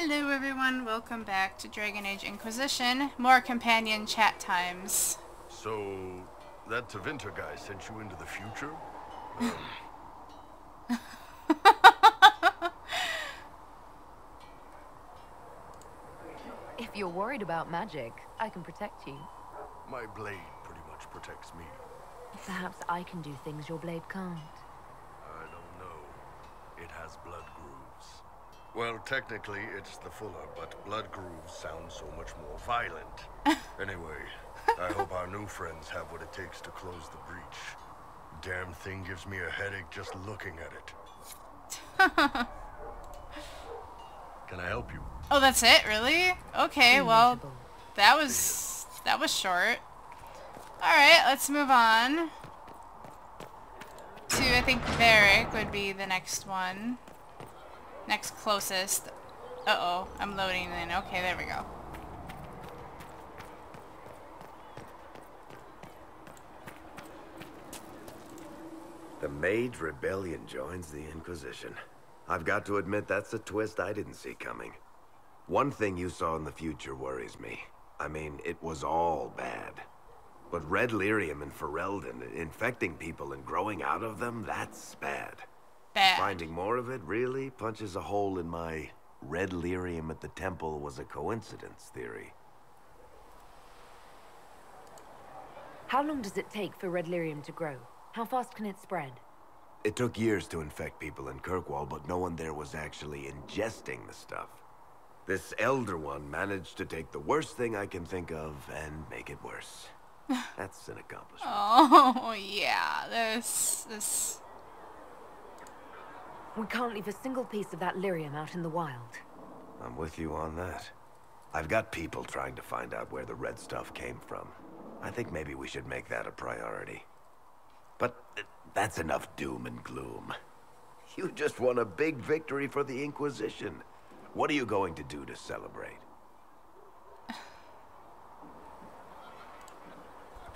Hello everyone, welcome back to Dragon Age Inquisition. More companion chat times. So, that Tevinter guy sent you into the future? If you're worried about magic, I can protect you. My blade pretty much protects me. Perhaps I can do things your blade can't. I don't know. It has blood grooves. Well, technically, it's the Fuller, but blood grooves sound so much more violent. Anyway, I hope our new friends have what it takes to close the breach. Damn thing gives me a headache just looking at it. Can I help you? Oh, that's it? Really? Okay, well, that was short. Alright, let's move on to, I think, Varric would be the next one. Next closest. Uh-oh, I'm loading in. Okay, there we go. The Mage Rebellion joins the Inquisition. I've got to admit that's a twist I didn't see coming. One thing you saw in the future worries me. I mean, it was all bad. But red lyrium and Ferelden, infecting people and growing out of them, that's bad. Bad. Finding more of it really punches a hole in my red lyrium at the temple was a coincidence theory. How long does it take for red lyrium to grow? How fast can it spread? It took years to infect people in Kirkwall, but no one there was actually ingesting the stuff. This Elder One managed to take the worst thing I can think of and make it worse. That's an accomplishment. Oh, yeah, this... We can't leave a single piece of that lyrium out in the wild. I'm with you on that. I've got people trying to find out where the red stuff came from. I think maybe we should make that a priority. But that's enough doom and gloom. You just won a big victory for the Inquisition. What are you going to do to celebrate?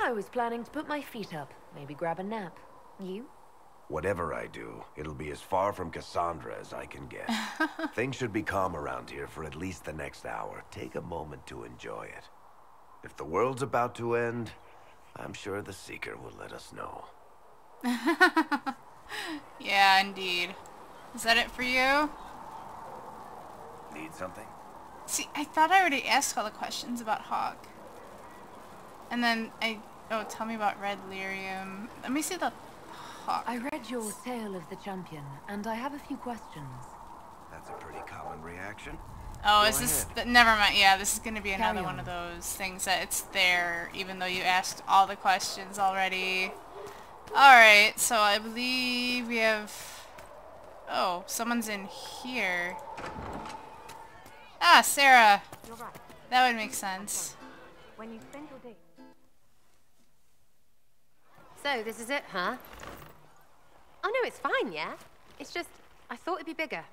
I was planning to put my feet up, maybe grab a nap. You? Whatever I do, it'll be as far from Cassandra as I can get. Things should be calm around here for at least the next hour. Take a moment to enjoy it. If the world's about to end, I'm sure the Seeker will let us know. Yeah, indeed. Is that it for you? Need something? See, I thought I already asked all the questions about Hawk. And then oh, tell me about red lyrium. Let me see the Hawk. I read your Tale of the Champion, and I have a few questions. That's a pretty common reaction. Oh, Go is this... ahead. Never mind. Yeah, this is going to be Carry another on. one of those things that it's there, even though you asked all the questions already. Alright, so I believe we have... Oh, someone's in here. Ah, Sarah. You're right. That would make sense. When you spend your day. So, this is it, huh? Oh no, it's fine, yeah? It's just, I thought it'd be bigger.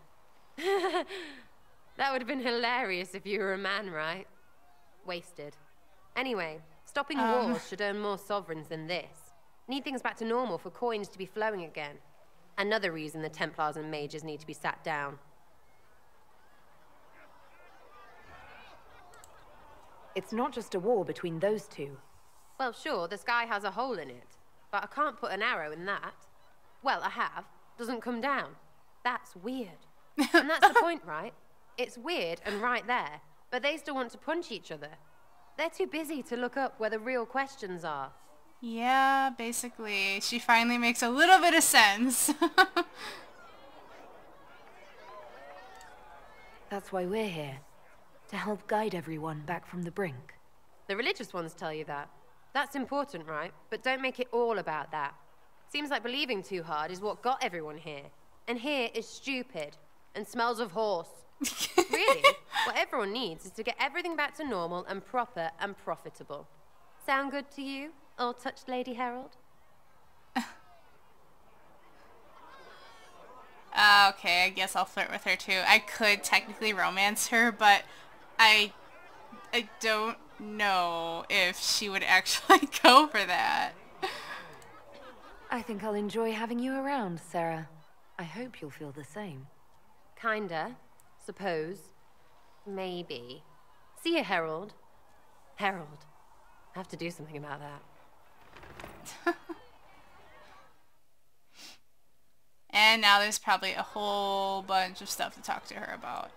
That would have been hilarious if you were a man, right? Wasted. Anyway, stopping wars should earn more sovereigns than this. Need things back to normal for coins to be flowing again. Another reason the Templars and mages need to be sat down. It's not just a war between those two. Well, sure, the sky has a hole in it, but I can't put an arrow in that. Well, I have. Doesn't come down. That's weird. And that's the point, right? It's weird and right there, but they still want to punch each other. They're too busy to look up where the real questions are. Yeah, basically. She finally makes a little bit of sense. That's why we're here. To help guide everyone back from the brink. The religious ones tell you that. That's important, right? But don't make it all about that. Seems like believing too hard is what got everyone here. And here is stupid and smells of horse. Really, what everyone needs is to get everything back to normal and proper and profitable. Sound good to you, all-touched Lady Herald? Okay, I guess I'll flirt with her too. I could technically romance her, but I don't know if she would actually go for that. I think I'll enjoy having you around, Sarah. I hope you'll feel the same. Kinda, suppose. Maybe. See you, Herald. Herald. I have to do something about that. And now there's probably a whole bunch of stuff to talk to her about.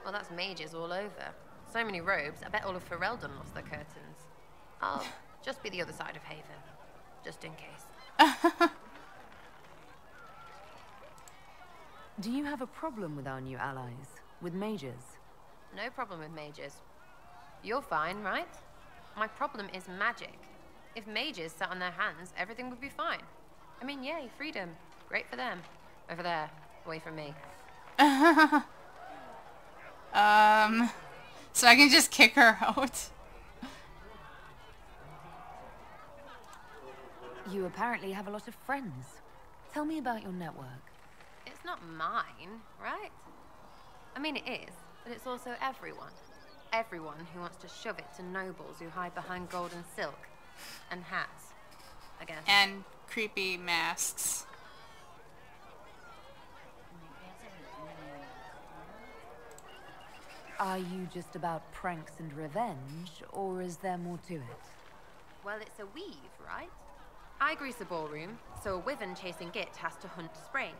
Well, that's mages all over. So many robes, I bet all of Ferelden lost their curtains. I'll just be the other side of Haven. Just in case. Do you have a problem with our new allies? With mages? No problem with mages. You're fine, right? My problem is magic. If mages sat on their hands, everything would be fine. I mean, yay, freedom. Great for them. Over there, away from me. So I can just kick her out. You apparently have a lot of friends. Tell me about your network. It's not mine, right? I mean, it is, but it's also everyone. Everyone who wants to shove it to nobles who hide behind gold and silk. And hats, I guess. And creepy masks. Are you just about pranks and revenge, or is there more to it? Well, it's a weave, right? I grease a ballroom, so a wyvern chasing Git has to hunt Sprained.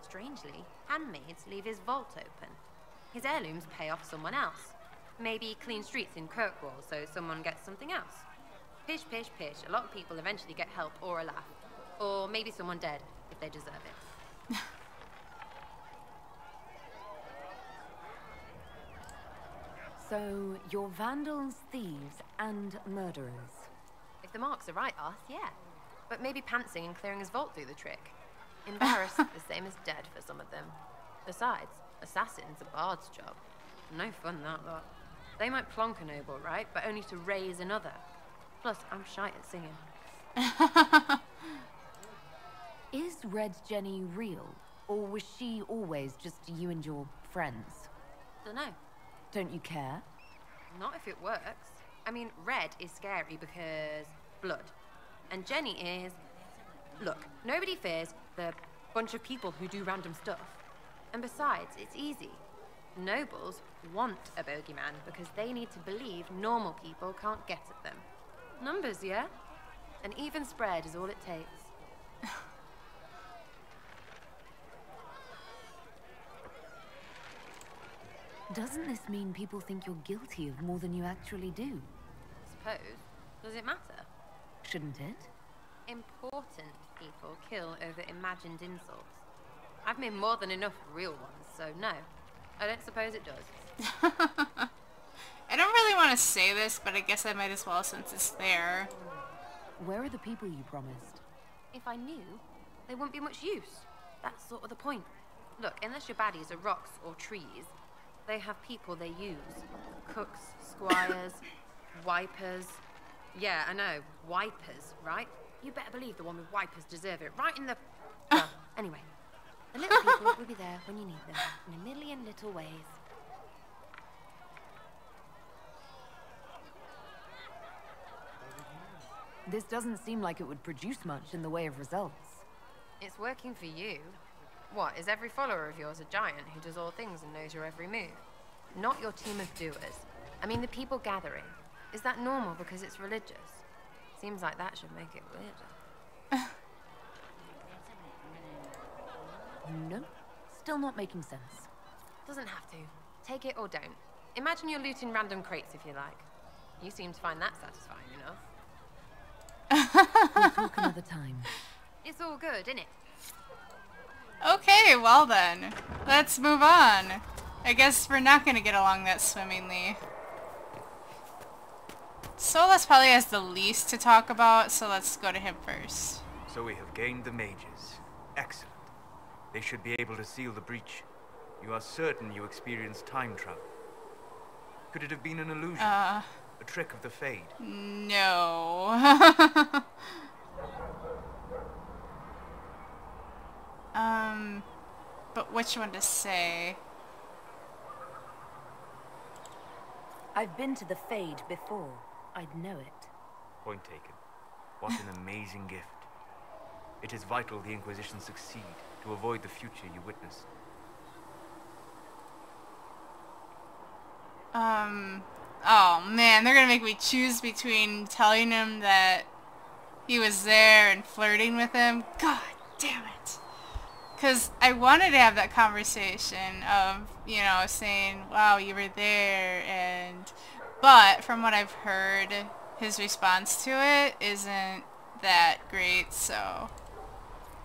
Strangely, handmaids leave his vault open. His heirlooms pay off someone else. Maybe clean streets in Kirkwall so someone gets something else. Pish, pish, pish. A lot of people eventually get help or a laugh. Or maybe someone dead, if they deserve it. So, you're vandals, thieves, and murderers. If the marks are right, Arth, yeah. But maybe pantsing and clearing his vault do the trick. Embarrassed, the same as dead for some of them. Besides, assassin's a bard's job. No fun, that lot. They might plonk a noble, right? But only to raise another. Plus, I'm shy at singing. Is Red Jenny real? Or was she always just you and your friends? Dunno. Don't you care? Not if it works. I mean, Red is scary because blood. And Jenny is... Look, nobody fears the bunch of people who do random stuff. And besides, it's easy. Nobles want a bogeyman because they need to believe normal people can't get at them. Numbers, yeah? An even spread is all it takes. Doesn't this mean people think you're guilty of more than you actually do? Suppose. Does it matter? Shouldn't it? Important people kill over imagined insults. I've made more than enough real ones, so no. I don't suppose it does. I don't really want to say this, but I guess I might as well since it's there. Where are the people you promised? If I knew, they wouldn't be much use. That's sort of the point. Look, unless your baddies are rocks or trees, they have people they use. Cooks, squires, wipers. Yeah, I know, wipers, right? You better believe the one with wipers deserve it, right in the... Well, anyway. The little people will be there when you need them, in a million little ways. This doesn't seem like it would produce much in the way of results. It's working for you. What, is every follower of yours a giant who does all things and knows your every move? Not your team of doers. I mean the people gathering. Is that normal because it's religious? Seems like that should make it weirder. No, still not making sense. Doesn't have to. Take it or don't. Imagine you're looting random crates if you like. You seem to find that satisfying enough. We'll talk another time. It's all good, isn't it? Okay, well then. Let's move on. I guess we're not going to get along that swimmingly. Solas probably has the least to talk about, so let's go to him first. So we have gained the mages. Excellent. They should be able to seal the breach. You are certain you experienced time travel. Could it have been an illusion? A trick of the Fade? No. But which one to say? I've been to the Fade before. I'd know it. Point taken. What an amazing gift. It is vital the Inquisition succeed to to avoid the future you witnessed. Oh man, they're gonna make me choose between telling him that he was there and flirting with him. God damn it. Because I wanted to have that conversation of, you know, saying, wow, you were there, but from what I've heard, his response to it isn't that great, so...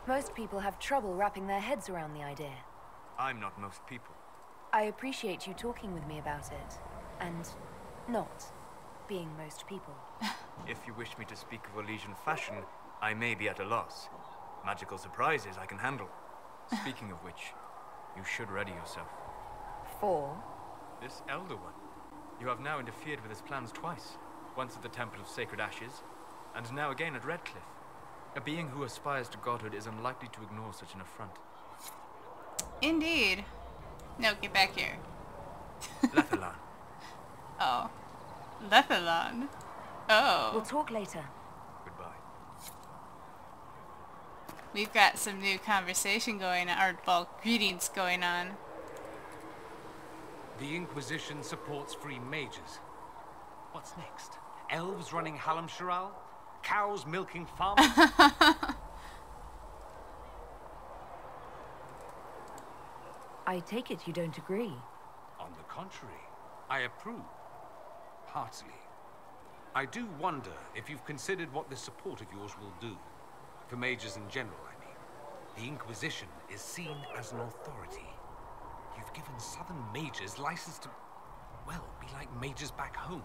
Most people have trouble wrapping their heads around the idea. I'm not most people. I appreciate you talking with me about it, and not being most people. If you wish me to speak of Elysian fashion, I may be at a loss. Magical surprises I can handle. Speaking of which, you should ready yourself. For? This Elder One. You have now interfered with his plans twice. Once at the Temple of Sacred Ashes, and now again at Redcliffe. A being who aspires to godhood is unlikely to ignore such an affront. Indeed. No, get back here. Lethalon. Oh. Lethalon. Oh. We'll talk later. Goodbye. We've got some new conversation going on, or, well, greetings going on. The Inquisition supports free mages. What's next? Elves running Halamsharal? Cows milking farmers? I take it you don't agree. On the contrary, I approve. Heartily. I do wonder if you've considered what this support of yours will do. For mages in general, I mean. The Inquisition is seen as an authority. You've given southern mages license to, well, be like mages back home.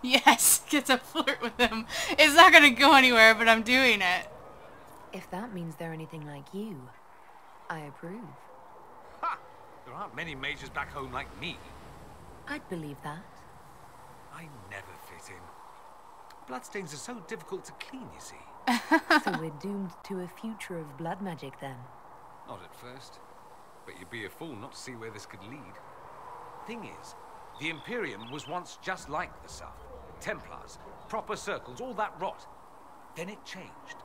Yes, get to flirt with him. It's not gonna go anywhere, but I'm doing it. If that means they're anything like you, I approve. Ha! There aren't many mages back home like me. I'd believe that. I never fit in. Bloodstains are so difficult to clean, you see. So we're doomed to a future of blood magic then. Not at first. But you'd be a fool not to see where this could lead. Thing is, the Imperium was once just like the South. Templars, proper circles, all that rot. Then it changed.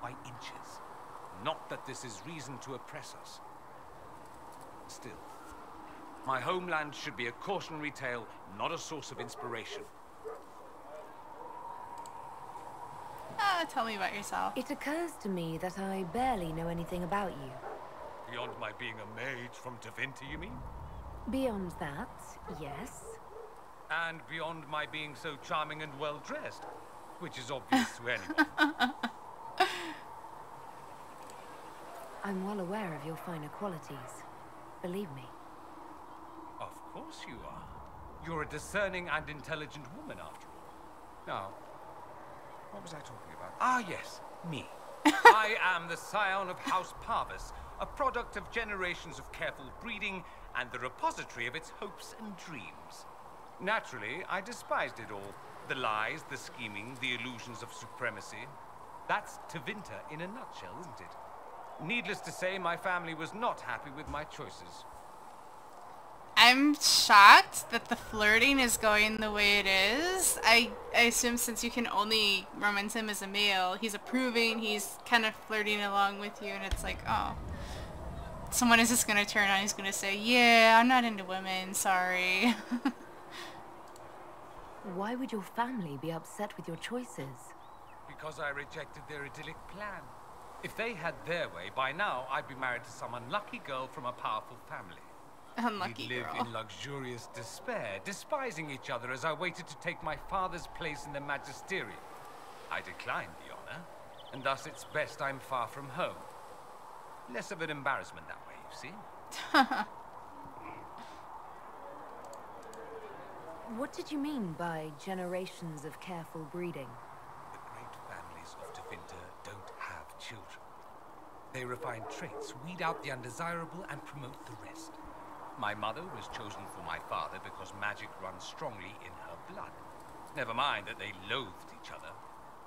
By inches. Not that this is reason to oppress us. Still, my homeland should be a cautionary tale, not a source of inspiration. Tell me about yourself. It occurs to me that I barely know anything about you. Beyond my being a mage from Tevinter, you mean? Beyond that, yes. And beyond my being so charming and well-dressed, which is obvious to anyone. I'm well aware of your finer qualities. Believe me. Of course you are. You're a discerning and intelligent woman, after all. Now, what was I talking about? Ah, yes, me. I am the scion of House Parvis, a product of generations of careful breeding and the repository of its hopes and dreams. Naturally, I despised it all. The lies, the scheming, the illusions of supremacy. That's Tevinter in a nutshell, isn't it? Needless to say, my family was not happy with my choices. I'm shocked that the flirting is going the way it is. I assume since you can only romance him as a male, he's approving, he's kind of flirting along with you, and it's like, oh. Someone is just going to turn on, he's going to say, yeah, I'm not into women, sorry. Why would your family be upset with your choices? Because I rejected their idyllic plan. If they had their way, by now I'd be married to some unlucky girl from a powerful family. Unlucky We'd live girl. in luxurious despair, despising each other as I waited to take my father's place in the magisterium. I declined the honor, and thus it's best I'm far from home. Less of an embarrassment that way, you see. What did you mean by generations of careful breeding? The great families of Tevinter don't have children. They refine traits, weed out the undesirable, and promote the rest. My mother was chosen for my father because magic runs strongly in her blood. Never mind that they loathed each other.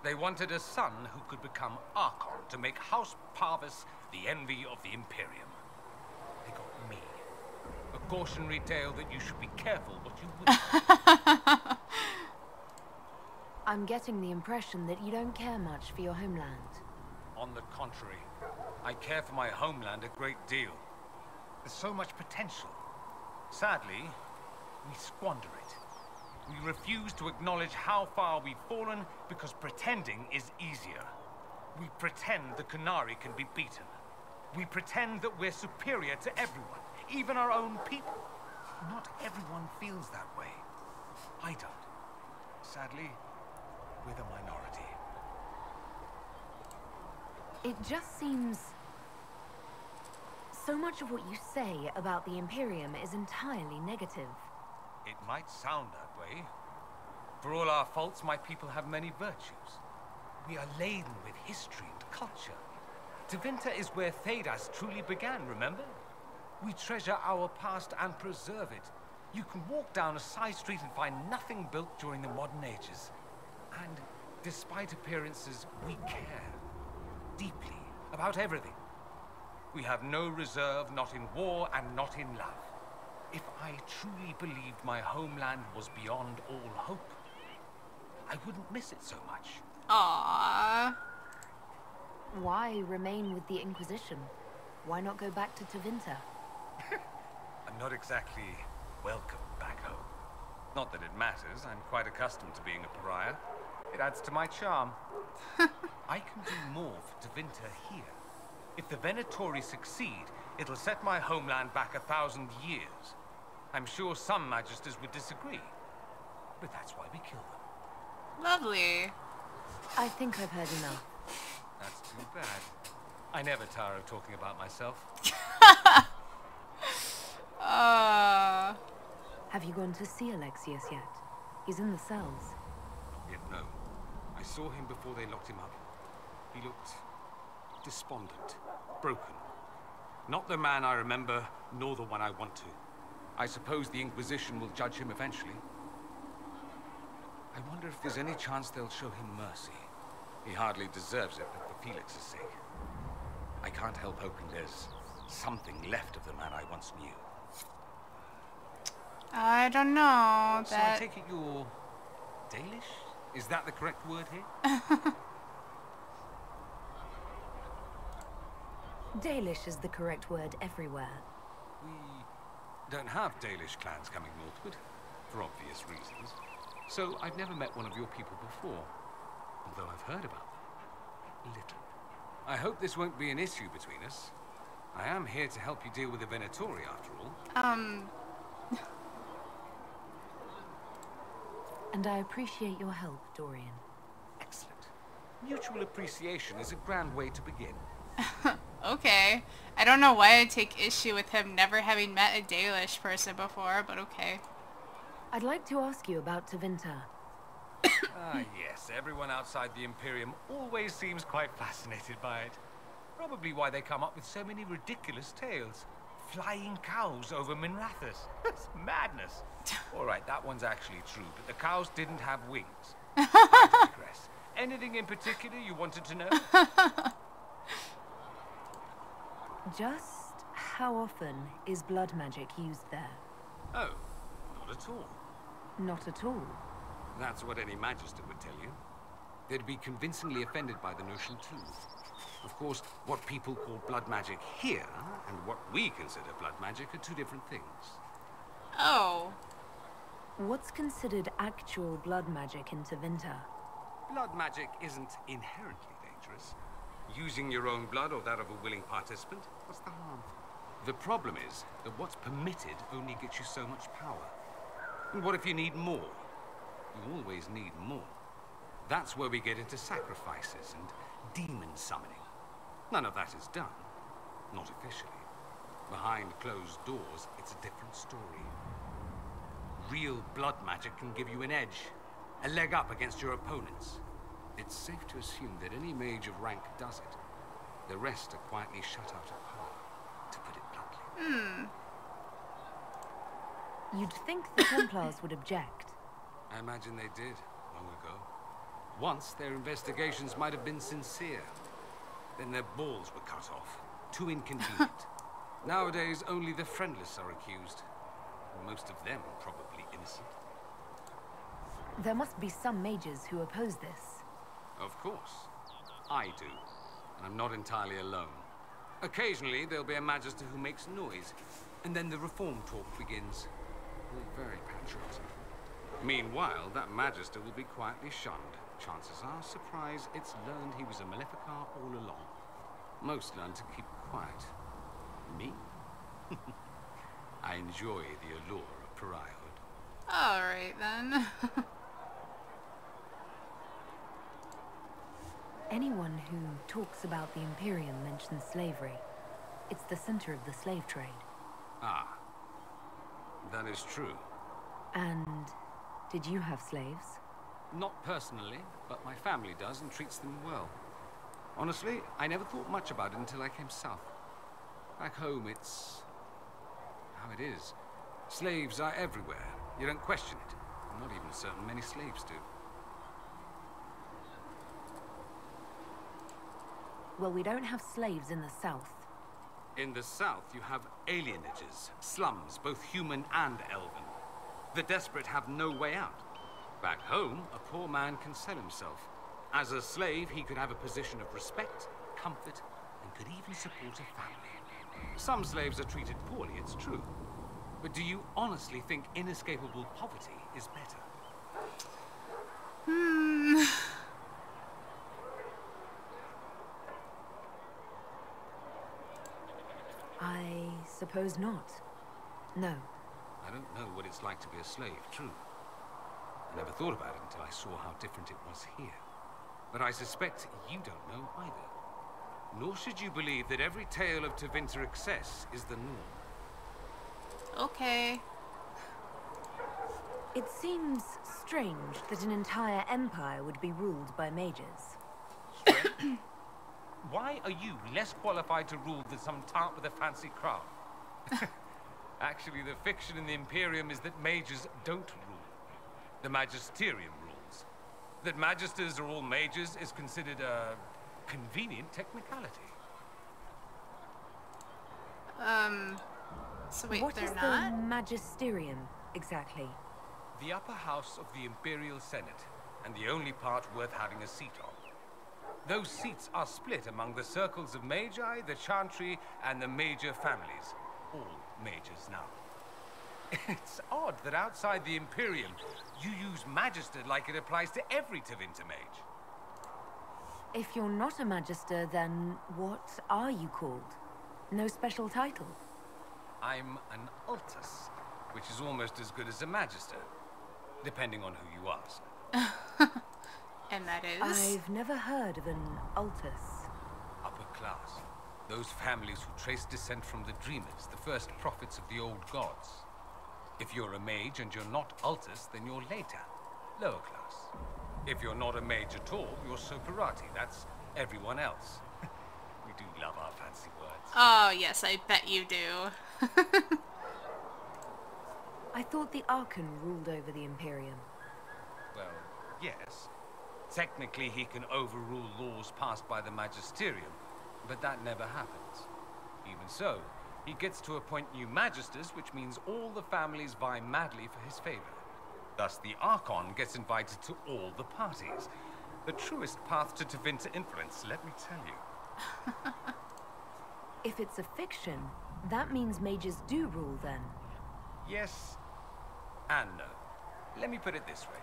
They wanted a son who could become Archon to make House Parvis the envy of the Imperium. They got me. A cautionary tale that you should be careful what you wish. I'm getting the impression that you don't care much for your homeland. On the contrary, I care for my homeland a great deal. There's so much potential. Sadly, we squander it. We refuse to acknowledge how far we've fallen because pretending is easier. We pretend the Qunari can be beaten. We pretend that we're superior to everyone, even our own people. Not everyone feels that way. I don't. Sadly, we're the minority. It just seems... so much of what you say about the Imperium is entirely negative. It might sound that way. For all our faults, my people have many virtues. We are laden with history and culture. Tevinter is where Thedas truly began, remember? We treasure our past and preserve it. You can walk down a side street and find nothing built during the modern ages. And despite appearances, we care deeply about everything. We have no reserve, not in war and not in love. If I truly believed my homeland was beyond all hope, I wouldn't miss it so much. Aww. Why remain with the Inquisition? Why not go back to Tevinter? I'm not exactly welcome back home. Not that it matters, I'm quite accustomed to being a pariah. It adds to my charm. I can do more for Tevinter here. If the Venatori succeed, it'll set my homeland back 1,000 years. I'm sure some magisters would disagree, but that's why we kill them. Lovely. I think I've heard enough. That's too bad. I never tire of talking about myself. Have you gone to see Alexius yet? He's in the cells. Not yet, no. I saw him before they locked him up. He looked despondent, broken. Not the man I remember, nor the one I want to. I suppose the Inquisition will judge him eventually. I wonder if there's any chance they'll show him mercy. He hardly deserves it, but for Felix's sake. I can't help hoping there's something left of the man I once knew. I don't know. So I take it you're Dalish? Is that the correct word here? Dalish is the correct word everywhere. We don't have Dalish clans coming northward, for obvious reasons. So I've never met one of your people before, although I've heard about them. Little. I hope this won't be an issue between us. I am here to help you deal with the Venatori, after all. And I appreciate your help, Dorian. Excellent. Mutual appreciation is a grand way to begin. Okay. I don't know why I take issue with him never having met a Dalish person before, but okay. I'd like to ask you about Tevinter. Ah, yes. Everyone outside the Imperium always seems quite fascinated by it. Probably why they come up with so many ridiculous tales. Flying cows over Minrathous. That's madness. All right, that one's actually true, but the cows didn't have wings. I digress. Anything in particular you wanted to know? Just how often is blood magic used there? Oh, not at all. Not at all. That's what any magister would tell you. They'd be convincingly offended by the notion too. Of course, what people call blood magic here, and what we consider blood magic, are two different things. Oh. What's considered actual blood magic in Tevinter? Blood magic isn't inherently dangerous. Using your own blood or that of a willing participant, what's the harm? The problem is that what's permitted only gets you so much power. And what if you need more? You always need more. That's where we get into sacrifices and demon summoning. None of that is done. Not officially. Behind closed doors, it's a different story. Real blood magic can give you an edge, a leg up against your opponents. It's safe to assume that any mage of rank does it. The rest are quietly shut out of power, to put it bluntly. You'd think the Templars would object. I imagine they did, long ago. Once, their investigations might have been sincere. Then their balls were cut off. Too inconvenient. Nowadays, only the friendless are accused. Most of them probably innocent. There must be some mages who oppose this. Of course. I do. And I'm not entirely alone. Occasionally, there'll be a magister who makes noise, and then the reform talk begins. All very patriotic. Meanwhile, that magister will be quietly shunned. Chances are, surprise, it's learned he was a Maleficar all along. Most learn to keep quiet. Me? I enjoy the allure of pariahhood. Alright then. Anyone who talks about the Imperium mentions slavery. It's the center of the slave trade. Ah. That is true. And did you have slaves? Not personally, but my family does and treats them well. Honestly, I never thought much about it until I came south. Back home, it's how it is. Slaves are everywhere. You don't question it. I'm not even certain many slaves do. Well, we don't have slaves in the south. In the south, you have alienages, slums, both human and elven. The desperate have no way out. Back home, a poor man can sell himself. As a slave, he could have a position of respect, comfort, and could even support a family. Some slaves are treated poorly, it's true. But do you honestly think inescapable poverty is better? I suppose not. No. I don't know what it's like to be a slave, true. I never thought about it until I saw how different it was here. But I suspect you don't know either. Nor should you believe that every tale of Tevinter excess is the norm. Okay. It seems strange that an entire empire would be ruled by mages. Strange? Why are you less qualified to rule than some tart with a fancy craft? Actually, the fiction in the Imperium is that mages don't rule. The Magisterium rules. That magisters are all mages is considered a convenient technicality. So wait, What they're is not? the Magisterium, exactly? The upper house of the Imperial Senate, and the only part worth having a seat on. Those seats are split among the circles of Magi, the Chantry, and the major families. All mages now. It's odd that outside the Imperium, you use Magister like it applies to every Tevinter mage. If you're not a Magister, then what are you called? No special title? I'm an Altus, which is almost as good as a Magister, depending on who you ask. And that is? I've never heard of an Altus. Upper class. Those families who trace descent from the Dreamers, the first prophets of the old gods. If you're a mage and you're not Altus, then you're later, lower class. If you're not a mage at all, you're Soperati. That's everyone else. We do love our fancy words. Oh, yes, I bet you do. I thought the Archon ruled over the Imperium. Well, yes. Technically, he can overrule laws passed by the Magisterium, but that never happens. Even so, he gets to appoint new Magisters, which means all the families vie madly for his favor. Thus, the Archon gets invited to all the parties. The truest path to Tevinter influence, let me tell you. If it's a fiction, that means mages do rule then. Yes and no. Let me put it this way.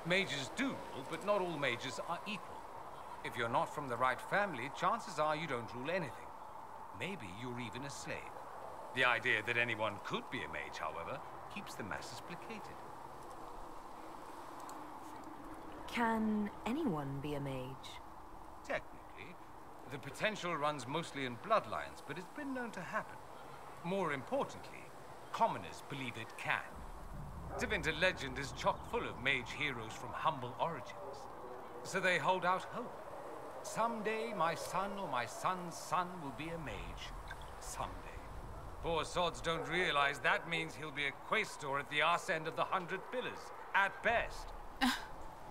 Mages do rule, but not all mages are equal. If you're not from the right family, chances are you don't rule anything. Maybe you're even a slave. The idea that anyone could be a mage, however, keeps the masses placated. Can anyone be a mage? Technically, the potential runs mostly in bloodlines, but it's been known to happen. More importantly, commoners believe it can. Tevinter legend is chock full of mage heroes from humble origins. So they hold out hope. Someday my son or my son's son will be a mage. Someday. Poor sods don't realize that means he'll be a quaestor at the arse end of the 100 Pillars, at best.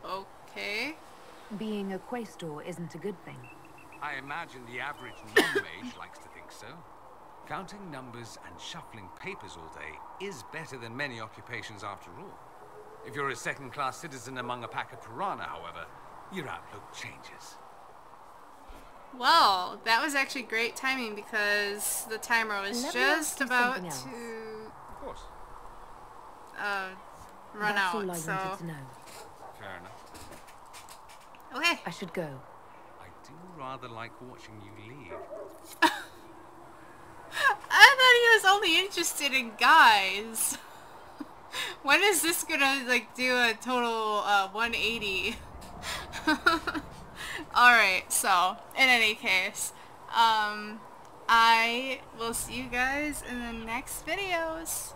Okay. Being a quaestor isn't a good thing. I imagine the average non-mage likes to think so. Counting numbers and shuffling papers all day is better than many occupations after all. If you're a second-class citizen among a pack of piranha, however, your outlook changes. Well, that was actually great timing because the timer was just about to Of course. run That's all I out, wanted so... to know. Fair enough. Okay. I should go. I do rather like watching you leave. I thought he was only interested in guys. When is this gonna, like, do a total 180? Alright, so, in any case, I will see you guys in the next videos.